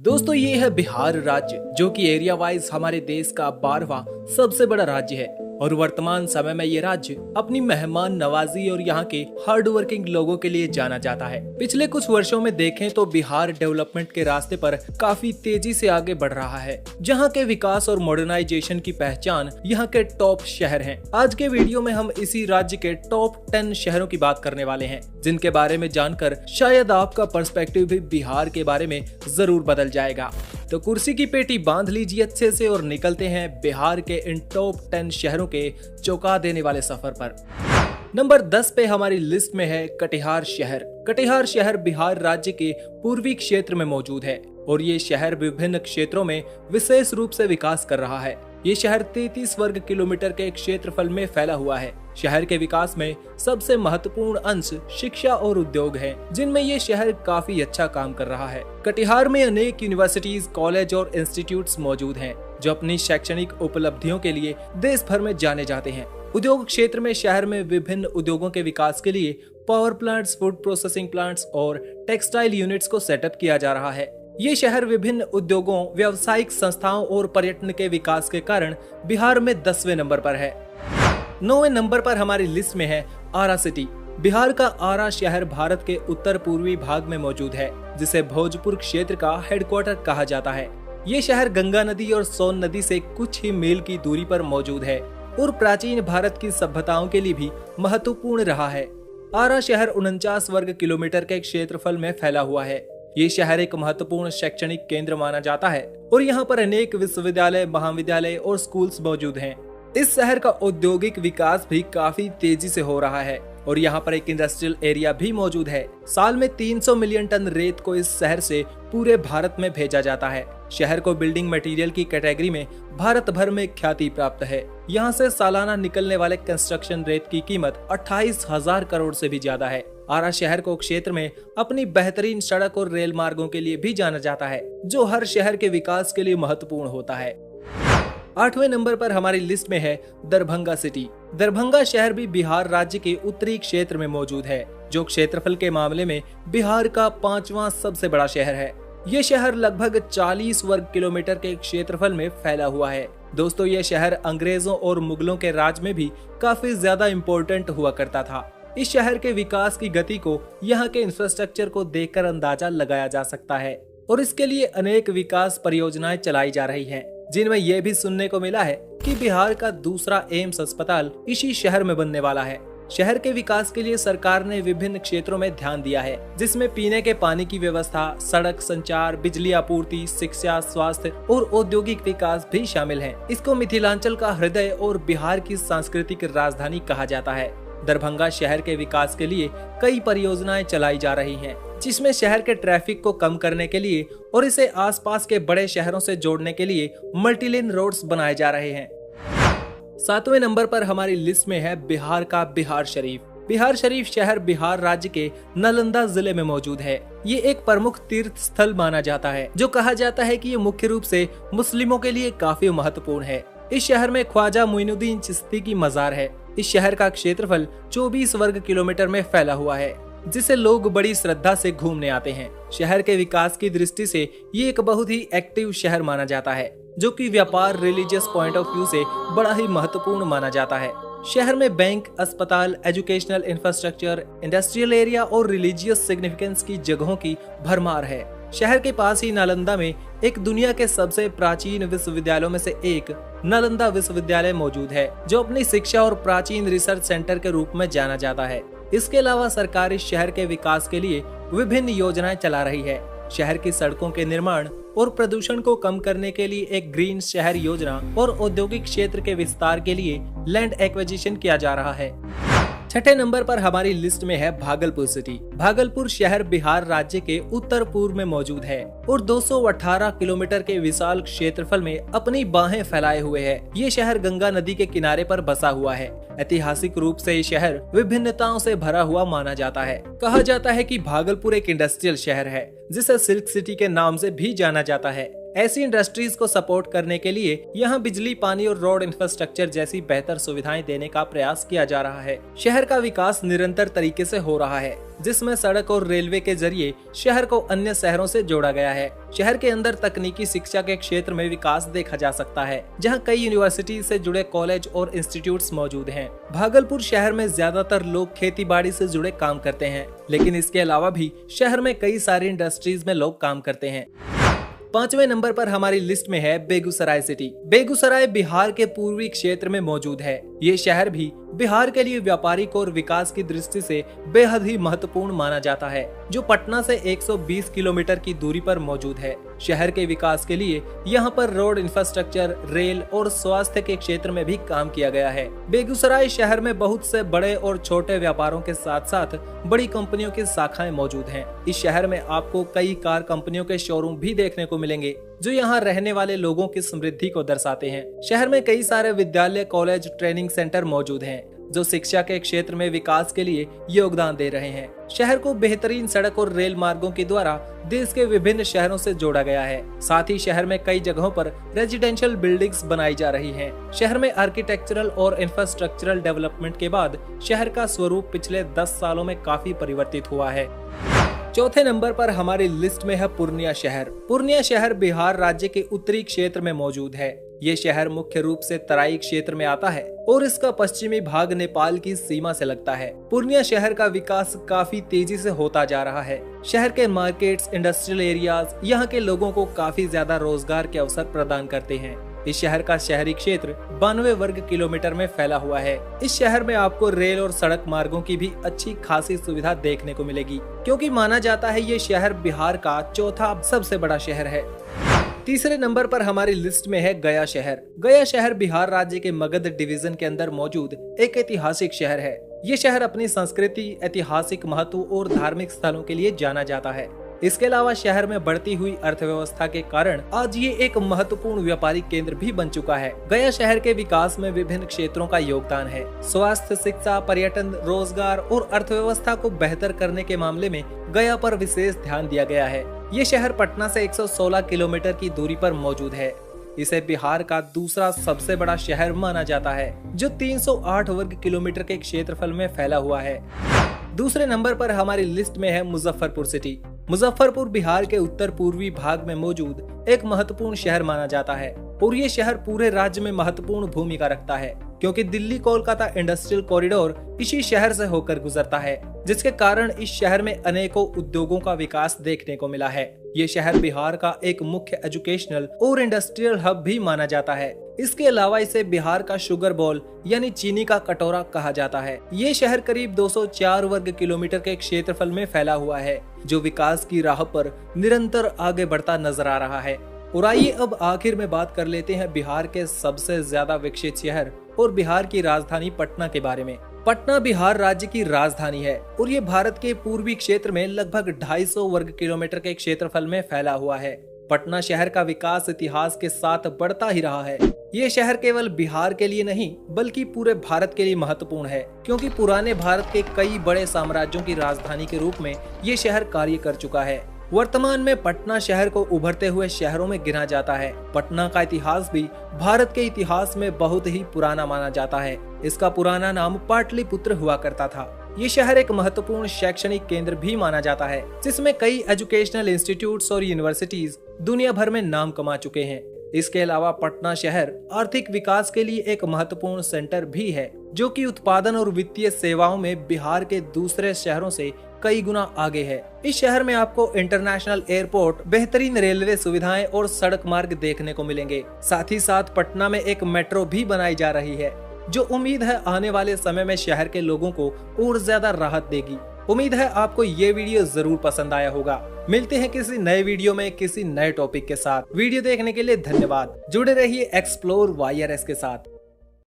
दोस्तों ये है बिहार राज्य, जो कि एरिया वाइज हमारे देश का 12वां सबसे बड़ा राज्य है और वर्तमान समय में ये राज्य अपनी मेहमान नवाजी और यहाँ के हार्ड वर्किंग लोगों के लिए जाना जाता है। पिछले कुछ वर्षों में देखें तो बिहार डेवलपमेंट के रास्ते पर काफी तेजी से आगे बढ़ रहा है, जहाँ के विकास और मॉडर्नाइजेशन की पहचान यहाँ के टॉप शहर हैं। आज के वीडियो में हम इसी राज्य के टॉप 10 शहरों की बात करने वाले हैं, जिनके बारे में जानकर शायद आपका पर्सपेक्टिव भी बिहार के बारे में जरूर बदल जाएगा। तो कुर्सी की पेटी बांध लीजिए अच्छे से और निकलते हैं बिहार के इन टॉप 10 शहरों के चौंका देने वाले सफर पर। नंबर 10 पे हमारी लिस्ट में है कटिहार शहर। कटिहार शहर बिहार राज्य के पूर्वी क्षेत्र में मौजूद है और ये शहर विभिन्न क्षेत्रों में विशेष रूप से विकास कर रहा है। ये शहर 33 वर्ग किलोमीटर के क्षेत्रफल में फैला हुआ है। शहर के विकास में सबसे महत्वपूर्ण अंश शिक्षा और उद्योग है, जिनमें ये शहर काफी अच्छा काम कर रहा है। कटिहार में अनेक यूनिवर्सिटीज, कॉलेज और इंस्टीट्यूट्स मौजूद हैं, जो अपनी शैक्षणिक उपलब्धियों के लिए देश भर में जाने जाते हैं। उद्योग क्षेत्र में शहर में विभिन्न उद्योगों के विकास के लिए power plants, food processing plants और टेक्सटाइल यूनिट्स को सेटअप किया जा रहा है। ये शहर विभिन्न उद्योगों, व्यावसायिक संस्थाओं और पर्यटन के विकास के कारण बिहार में 10वें नंबर पर है। 9वें नंबर पर हमारी लिस्ट में है आरा सिटी। बिहार का आरा शहर भारत के उत्तर पूर्वी भाग में मौजूद है, जिसे भोजपुर क्षेत्र का हेडक्वार्टर कहा जाता है। ये शहर गंगा नदी और सोन नदी से कुछ ही मील की दूरी पर मौजूद है और प्राचीन भारत की सभ्यताओं के लिए भी महत्वपूर्ण रहा है। आरा शहर 49 वर्ग किलोमीटर के क्षेत्रफल में फैला हुआ है। ये शहर एक महत्वपूर्ण शैक्षणिक केंद्र माना जाता है और यहाँ पर अनेक विश्वविद्यालय, महाविद्यालय और स्कूल्स मौजूद हैं। इस शहर का औद्योगिक विकास भी काफी तेजी से हो रहा है और यहाँ पर एक इंडस्ट्रियल एरिया भी मौजूद है। साल में 300 मिलियन टन रेत को इस शहर से पूरे भारत में भेजा जाता है। शहर को बिल्डिंग मटेरियल की कैटेगरी में भारत भर में ख्याति प्राप्त है। यहाँ से सालाना निकलने वाले कंस्ट्रक्शन रेत की कीमत 28,000 करोड़ से भी ज्यादा है। आरा शहर को क्षेत्र में अपनी बेहतरीन सड़क और रेल मार्गों के लिए भी जाना जाता है, जो हर शहर के विकास के लिए महत्वपूर्ण होता है। 8वें नंबर पर हमारी लिस्ट में है दरभंगा सिटी। दरभंगा शहर भी बिहार राज्य के उत्तरी क्षेत्र में मौजूद है, जो क्षेत्रफल के मामले में बिहार का 5वां सबसे बड़ा शहर है। ये शहर लगभग 40 वर्ग किलोमीटर के क्षेत्रफल में फैला हुआ है। दोस्तों, ये शहर अंग्रेजों और मुगलों के राज में भी काफी ज्यादा इम्पोर्टेंट हुआ करता था। इस शहर के विकास की गति को यहाँ के इंफ्रास्ट्रक्चर को देखकर अंदाजा लगाया जा सकता है और इसके लिए अनेक विकास परियोजनाएं चलाई जा रही हैं, जिनमें यह भी सुनने को मिला है कि बिहार का दूसरा एम्स अस्पताल इसी शहर में बनने वाला है। शहर के विकास के लिए सरकार ने विभिन्न क्षेत्रों में ध्यान दिया है, जिसमें पीने के पानी की व्यवस्था, सड़क संचार, बिजली आपूर्ति, शिक्षा, स्वास्थ्य और औद्योगिक विकास भी शामिल है। इसको मिथिलांचल का हृदय और बिहार की सांस्कृतिक राजधानी कहा जाता है। दरभंगा शहर के विकास के लिए कई परियोजनाएं चलाई जा रही हैं, जिसमें शहर के ट्रैफिक को कम करने के लिए और इसे आसपास के बड़े शहरों से जोड़ने के लिए मल्टीलेन रोड्स बनाए जा रहे हैं। 7वें नंबर पर हमारी लिस्ट में है बिहार का बिहार शरीफ। बिहार शरीफ शहर बिहार राज्य के नालंदा जिले में मौजूद है। ये एक प्रमुख तीर्थ स्थल माना जाता है, जो कहा जाता है कि ये मुख्य रूप से मुस्लिमों के लिए काफी महत्वपूर्ण है। इस शहर में ख्वाजा मोइनुद्दीन चिश्ती की मजार है। इस शहर का क्षेत्रफल 24 वर्ग किलोमीटर में फैला हुआ है, जिसे लोग बड़ी श्रद्धा से घूमने आते हैं। शहर के विकास की दृष्टि से ये एक बहुत ही एक्टिव शहर माना जाता है, जो कि व्यापार, रिलीजियस पॉइंट ऑफ व्यू से बड़ा ही महत्वपूर्ण माना जाता है। शहर में बैंक, अस्पताल, एजुकेशनल इंफ्रास्ट्रक्चर, इंडस्ट्रियल एरिया और रिलीजियस सिग्निफिकेंस की जगहों की भरमार है। शहर के पास ही नालंदा में एक दुनिया के सबसे प्राचीन विश्वविद्यालयों में से एक नालंदा विश्वविद्यालय मौजूद है, जो अपनी शिक्षा और प्राचीन रिसर्च सेंटर के रूप में जाना जाता है। इसके अलावा सरकार इस शहर के विकास के लिए विभिन्न योजनाएं चला रही है। शहर की सड़कों के निर्माण और प्रदूषण को कम करने के लिए एक ग्रीन शहर योजना और औद्योगिक क्षेत्र के विस्तार के लिए लैंड एक्विजिशन किया जा रहा है। 6ठे नंबर पर हमारी लिस्ट में है भागलपुर सिटी। भागलपुर शहर बिहार राज्य के उत्तर पूर्व में मौजूद है और 218 किलोमीटर के विशाल क्षेत्रफल में अपनी बाहें फैलाए हुए है। ये शहर गंगा नदी के किनारे पर बसा हुआ है। ऐतिहासिक रूप से ये शहर विभिन्नताओं से भरा हुआ माना जाता है। कहा जाता है कि भागलपुर एक इंडस्ट्रियल शहर है, जिसे सिल्क सिटी के नाम से भी जाना जाता है। ऐसी इंडस्ट्रीज को सपोर्ट करने के लिए यहाँ बिजली, पानी और रोड इंफ्रास्ट्रक्चर जैसी बेहतर सुविधाएं देने का प्रयास किया जा रहा है। शहर का विकास निरंतर तरीके से हो रहा है, जिसमें सड़क और रेलवे के जरिए शहर को अन्य शहरों से जोड़ा गया है। शहर के अंदर तकनीकी शिक्षा के क्षेत्र में विकास देखा जा सकता है, जहां कई यूनिवर्सिटी से जुड़े कॉलेज और इंस्टीट्यूट्स मौजूद हैं। भागलपुर शहर में ज्यादातर लोग खेती बाड़ी से जुड़े काम करते हैं, लेकिन इसके अलावा भी शहर में कई सारी इंडस्ट्रीज में लोग काम करते हैं। 5वें नंबर पर हमारी लिस्ट में है बेगूसराय सिटी। बेगूसराय बिहार के पूर्वी क्षेत्र में मौजूद है। ये शहर भी बिहार के लिए व्यापारिक और विकास की दृष्टि से बेहद ही महत्वपूर्ण माना जाता है, जो पटना से 120 किलोमीटर की दूरी पर मौजूद है। शहर के विकास के लिए यहाँ पर रोड इंफ्रास्ट्रक्चर, रेल और स्वास्थ्य के क्षेत्र में भी काम किया गया है। बेगूसराय शहर में बहुत से बड़े और छोटे व्यापारों के साथ साथ बड़ी कंपनियों की शाखाएं मौजूद हैं। इस शहर में आपको कई कार कंपनियों के शोरूम भी देखने को मिलेंगे, जो यहाँ रहने वाले लोगों की समृद्धि को दर्शाते हैं। शहर में कई सारे विद्यालय, कॉलेज, ट्रेनिंग सेंटर मौजूद हैं, जो शिक्षा के क्षेत्र में विकास के लिए योगदान दे रहे हैं। शहर को बेहतरीन सड़क और रेल मार्गों के द्वारा देश के विभिन्न शहरों से जोड़ा गया है। साथ ही शहर में कई जगहों पर रेजिडेंशियल बिल्डिंग्स बनाई जा रही हैं। शहर में आर्किटेक्चरल और इंफ्रास्ट्रक्चरल डेवलपमेंट के बाद शहर का स्वरूप पिछले 10 सालों में काफी परिवर्तित हुआ है। चौथे नंबर पर हमारी लिस्ट में है पूर्णिया शहर। पूर्णिया शहर बिहार राज्य के उत्तरी क्षेत्र में मौजूद है। ये शहर मुख्य रूप से तराई क्षेत्र में आता है और इसका पश्चिमी भाग नेपाल की सीमा से लगता है। पूर्णिया शहर का विकास काफी तेजी से होता जा रहा है। शहर के मार्केट्स, इंडस्ट्रियल एरियाज यहाँ के लोगों को काफी ज्यादा रोजगार के अवसर प्रदान करते हैं। इस शहर का शहरी क्षेत्र 92 वर्ग किलोमीटर में फैला हुआ है। इस शहर में आपको रेल और सड़क मार्गों की भी अच्छी खासी सुविधा देखने को मिलेगी, क्योंकि माना जाता है ये शहर बिहार का चौथा सबसे बड़ा शहर है। तीसरे नंबर पर हमारी लिस्ट में है गया शहर। गया शहर बिहार राज्य के मगध डिवीजन के अंदर मौजूद एक ऐतिहासिक शहर है। ये शहर अपनी संस्कृति, ऐतिहासिक महत्व और धार्मिक स्थलों के लिए जाना जाता है। इसके अलावा शहर में बढ़ती हुई अर्थव्यवस्था के कारण आज ये एक महत्वपूर्ण व्यापारिक केंद्र भी बन चुका है। गया शहर के विकास में विभिन्न क्षेत्रों का योगदान है। स्वास्थ्य, शिक्षा, पर्यटन, रोजगार और अर्थव्यवस्था को बेहतर करने के मामले में गया पर विशेष ध्यान दिया गया है। ये शहर पटना से 116 किलोमीटर की दूरी पर मौजूद है। इसे बिहार का दूसरा सबसे बड़ा शहर माना जाता है, जो 308 वर्ग किलोमीटर के क्षेत्रफल में फैला हुआ है। दूसरे नंबर पर हमारी लिस्ट में है मुजफ्फरपुर सिटी। मुजफ्फरपुर बिहार के उत्तर पूर्वी भाग में मौजूद एक महत्वपूर्ण शहर माना जाता है और ये शहर पूरे राज्य में महत्वपूर्ण भूमिका रखता है, क्योंकि दिल्ली कोलकाता इंडस्ट्रियल कॉरिडोर इसी शहर से होकर गुजरता है, जिसके कारण इस शहर में अनेकों उद्योगों का विकास देखने को मिला है। ये शहर बिहार का एक मुख्य एजुकेशनल और इंडस्ट्रियल हब भी माना जाता है। इसके अलावा इसे बिहार का शुगर बॉल यानी चीनी का कटोरा कहा जाता है। ये शहर करीब 204 वर्ग किलोमीटर के क्षेत्रफल में फैला हुआ है, जो विकास की राह पर निरंतर आगे बढ़ता नजर आ रहा है। और आइए अब आखिर में बात कर लेते हैं बिहार के सबसे ज्यादा विकसित शहर और बिहार की राजधानी पटना के बारे में। पटना बिहार राज्य की राजधानी है और ये भारत के पूर्वी क्षेत्र में लगभग 250 वर्ग किलोमीटर के क्षेत्रफल में फैला हुआ है। पटना शहर का विकास इतिहास के साथ बढ़ता ही रहा है। ये शहर केवल बिहार के लिए नहीं बल्कि पूरे भारत के लिए महत्वपूर्ण है, क्योंकि पुराने भारत के कई बड़े साम्राज्यों की राजधानी के रूप में ये शहर कार्य कर चुका है। वर्तमान में पटना शहर को उभरते हुए शहरों में गिना जाता है। पटना का इतिहास भी भारत के इतिहास में बहुत ही पुराना माना जाता है। इसका पुराना नाम पाटलिपुत्र हुआ करता था। ये शहर एक महत्वपूर्ण शैक्षणिक केंद्र भी माना जाता है, जिसमें कई एजुकेशनल इंस्टीट्यूट्स और यूनिवर्सिटीज दुनिया भर में नाम कमा चुके हैं। इसके अलावा पटना शहर आर्थिक विकास के लिए एक महत्वपूर्ण सेंटर भी है, जो कि उत्पादन और वित्तीय सेवाओं में बिहार के दूसरे शहरों से कई गुना आगे है। इस शहर में आपको इंटरनेशनल एयरपोर्ट, बेहतरीन रेलवे सुविधाएं और सड़क मार्ग देखने को मिलेंगे। साथ ही साथ पटना में एक मेट्रो भी बनाई जा रही है, जो उम्मीद है आने वाले समय में शहर के लोगों को और ज्यादा राहत देगी। उम्मीद है आपको ये वीडियो जरूर पसंद आया होगा। मिलते हैं किसी नए वीडियो में किसी नए टॉपिक के साथ। वीडियो देखने के लिए धन्यवाद। जुड़े रहिए एक्सप्लोर वाईआरएस के साथ।